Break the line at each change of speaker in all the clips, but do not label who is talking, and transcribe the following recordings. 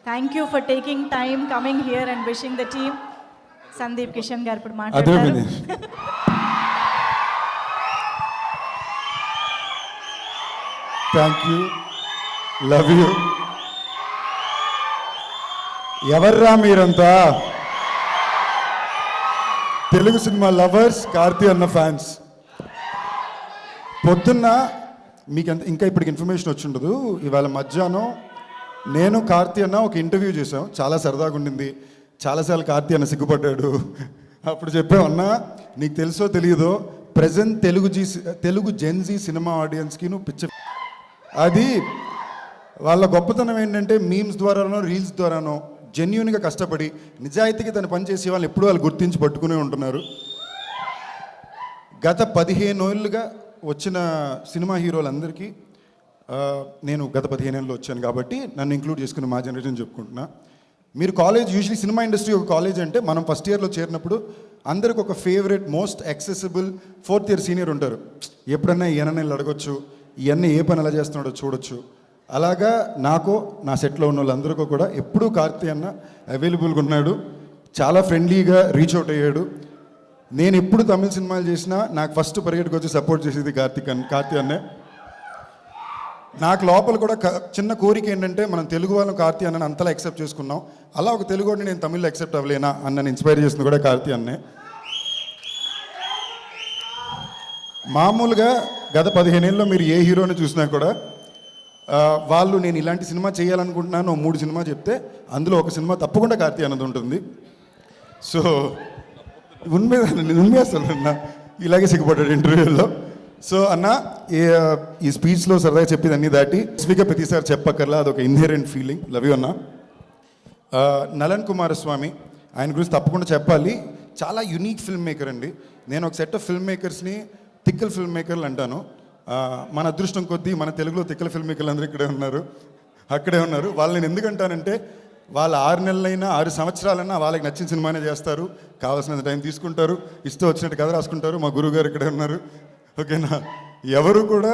Thank you for taking time coming here and wishing the team. Sandeep Kishan గారు ఇప్పుడు
అదే
మాట్లాడతారు.
Thank you, love you. ఎవర్రా మీరంతా? తెలుగు సినిమా లవర్స్, కార్తీ అన్న ఫ్యాన్స్. పొద్దున్న మీకు ఇంకా ఇప్పటికి ఇన్ఫర్మేషన్ వచ్చి ఉండదు. ఇవాళ మధ్యాహ్నం నేను కార్తీ అన్న ఒక ఇంటర్వ్యూ చేసాం, చాలా సరదాగా ఉండింది. చాలాసార్లు కార్తీ అన్న సిగ్గుపడ్డాడు. అప్పుడు చెప్పామన్నా, నీకు తెలుసో తెలియదో ప్రజెంట్ తెలుగు జెన్జీ సినిమా ఆడియన్స్కి నువ్వు పిచ్చ. అది వాళ్ళ గొప్పతనం ఏంటంటే మీమ్స్ ద్వారానో రీల్స్ ద్వారానో జెన్యున్గా కష్టపడి నిజాయితీగా తన పని చేసే వాళ్ళు ఎప్పుడూ వాళ్ళు గుర్తించి పట్టుకునే ఉంటున్నారు. గత 15 ఏళ్ళుగా వచ్చిన సినిమా హీరోలందరికీ నేను గత 15 ఏళ్ళు వచ్చాను కాబట్టి నన్ను ఇంక్లూడ్ చేసుకుని మా జనరేషన్ చెప్పుకుంటున్నా. మీరు కాలేజ్, యూజువలీ సినిమా ఇండస్ట్రీ ఒక కాలేజ్ అంటే మనం ఫస్ట్ ఇయర్లో చేరినప్పుడు అందరికి ఒక favourite most accessible 4th year senior ఉంటారు. ఎప్పుడన్నా ఈయన అడగొచ్చు, ఇవన్నీ ఏ పని ఎలా చేస్తున్నాడో చూడొచ్చు. అలాగా నాకు నా సెట్లో ఉన్న వాళ్ళందరికీ కూడా ఎప్పుడూ కార్తీ అన్న అవైలబుల్గా ఉన్నాడు. చాలా ఫ్రెండ్లీగా రీచ్ అవుట్ అయ్యాడు. నేను ఎప్పుడు తమిళ సినిమాలు చేసినా నాకు ఫస్ట్ పరిగెట్టుకు వచ్చి సపోర్ట్ చేసేది కార్తీ అన్నే. నాకు లోపల కూడా చిన్న కోరిక ఏంటంటే మనం తెలుగు వాళ్ళం కార్తీ అన్నని అంతలా యాక్సెప్ట్ చేసుకున్నాం. అలా ఒక తెలుగు వాడిని నేను తమిళ్లో యాక్సెప్ట్ అవ్వలేనా అన్నని ఇన్స్పైర్ చేసింది కూడా కార్తీ అన్నే. మామూలుగా గత 15 ఏళ్ళలో మీరు ఏ హీరోని చూసినా కూడా వాళ్ళు నేను ఇలాంటి సినిమా చేయాలనుకుంటున్నాను 3 సినిమా చెప్తే అందులో ఒక సినిమా తప్పకుండా కార్తీ అన్నది ఉంటుంది. సో ఉన్మే అసలు అన్న ఇలాగే సిగ్గుపడ్డాడు ఇంటర్వ్యూలో. సో అన్న ఈ స్పీచ్లో సరదాగా చెప్పేది అన్నీ దాటి స్పీకర్ ప్రతిసారి చెప్పక్కర్లా, అదొక ఇన్హెరెంట్ ఫీలింగ్. లవ్ యూ అన్న. నలన్ కుమారస్వామి, ఆయన గురించి తప్పకుండా చెప్పాలి. చాలా యునీక్ ఫిల్మ్ మేకర్ అండి. నేను ఒక సెట్ ఆఫ్ ఫిల్మ్ మేకర్స్ని తిక్కల్ ఫిల్మ్ మేకర్లు అంటాను. మన అదృష్టం కొద్దీ మన తెలుగులో తిక్కల ఫిల్మ్ మేకర్లు అందరూ అక్కడే ఉన్నారు. వాళ్ళని ఎందుకంటానంటే వాళ్ళు 6 నెలలైనా 6 సంవత్సరాలైనా వాళ్ళకి నచ్చిన సినిమానే చేస్తారు, కావాల్సినంత టైం తీసుకుంటారు, ఇష్టం వచ్చినట్టు కథ రాసుకుంటారు. మా గురువుగారు ఇక్కడే ఉన్నారు. ఓకేనా? ఎవరు కూడా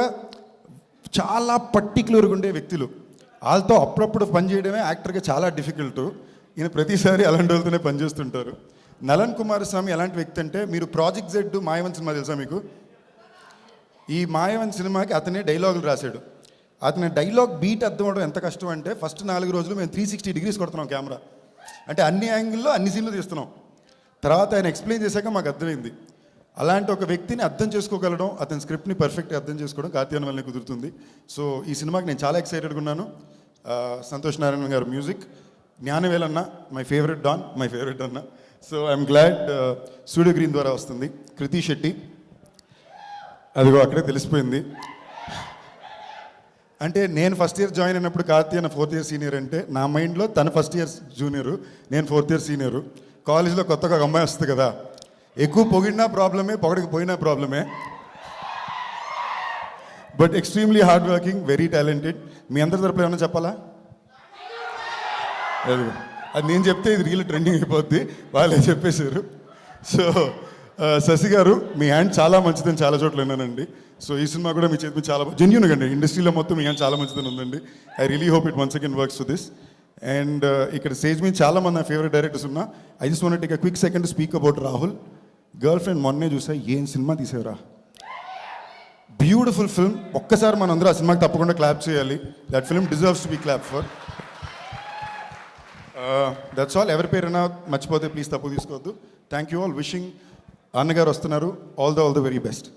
చాలా పర్టిక్యులర్గా ఉండే వ్యక్తులు. వాళ్ళతో అప్పుడప్పుడు పనిచేయడమే యాక్టర్గా చాలా డిఫికల్ట్. ఈయన ప్రతిసారి అలాంటి వాళ్ళతోనే పనిచేస్తుంటారు. నలన్ కుమారస్వామి ఎలాంటి వ్యక్తి అంటే, మీరు ప్రాజెక్ట్ జెడ్ మాయవన్ సినిమా తెలుసా మీకు? ఈ మాయవన్ సినిమాకి అతనే డైలాగులు రాశాడు. అతని డైలాగ్ బీట్ అర్థం అవడం ఎంత కష్టం అంటే, ఫస్ట్ 4 రోజులు మేము 360 degrees కొడుతున్నాం కెమెరా. అంటే అన్ని యాంగిల్లో అన్ని సీన్లు తీస్తున్నాం. తర్వాత ఆయన ఎక్స్ప్లెయిన్ చేశాక మాకు అర్థమైంది. అలాంటి ఒక వ్యక్తిని అర్థం చేసుకోగలడం, అతని స్క్రిప్ట్ని పర్ఫెక్ట్గా అర్థం చేసుకోవడం కార్తీ అన్న వల్లనే కుదురుతుంది. సో ఈ సినిమాకి నేను చాలా ఎక్సైటెడ్గా ఉన్నాను. సంతోష్ నారాయణ గారు మ్యూజిక్, జ్ఞానవేల్ అన్న మై ఫేవరెట్ అన్న. So I'm glad studio green ద్వారా వస్తుంది. కృతి శెట్టి, అదిగో అక్కడే తెలిసిపోయింది. అంటే నేను ఫస్ట్ ఇయర్ జాయిన్ అయినప్పుడు కార్తీ అన్న 4th ఇయర్ సీనియర్ అంటే నా మైండ్లో తన ఫస్ట్ ఇయర్ జూనియరు, నేను 4th ఇయర్ సీనియరు. కాలేజ్లో కొత్తగా ఒక అమ్మాయి వస్తుంది కదా, ఎక్కువ పొగిడినా ప్రాబ్లమే, పొగడకపోయినా ప్రాబ్లమే. But extremely hard working, very talented. మీ అందరి తరపున ఏమన్నా చెప్పాలా? అది నేను చెప్తే ఇది రీల్ ట్రెండింగ్ అయిపోద్ది, వాళ్ళే చెప్పేశారు. సో శశి గారు, మీ హ్యాండ్ చాలా మంచిదని చాలా చోట్ల విన్నానండి. సో ఈ సినిమా కూడా మీ చేతి చాలా జెన్యూన్గా అండి, ఇండస్ట్రీలో మొత్తం మీ హ్యాండ్ చాలా మంచిదని ఉందండి. I really hope it once again works to this. And ఇక్కడ స్టేజ్ మీద చాలా మంది నా ఫేవరెట్ డైరెక్టర్స్ ఉన్నా. I just want to take a quick second to speak about Rahul. Girl friend మొన్నే చూసా, ఏం సినిమా తీసేవరా, బ్యూటిఫుల్ ఫిల్మ్. ఒక్కసారి మనం అందరూ ఆ సినిమాకి తప్పకుండా క్లాప్ చేయాలి. That film deserves to be clap for. That's all. ఎవరి పేరైనా మర్చిపోతే ప్లీజ్ తప్పు తీసుకోవద్దు. Thank you all. విషింగ్ అన్నగారు వస్తున్నారు. All the very best.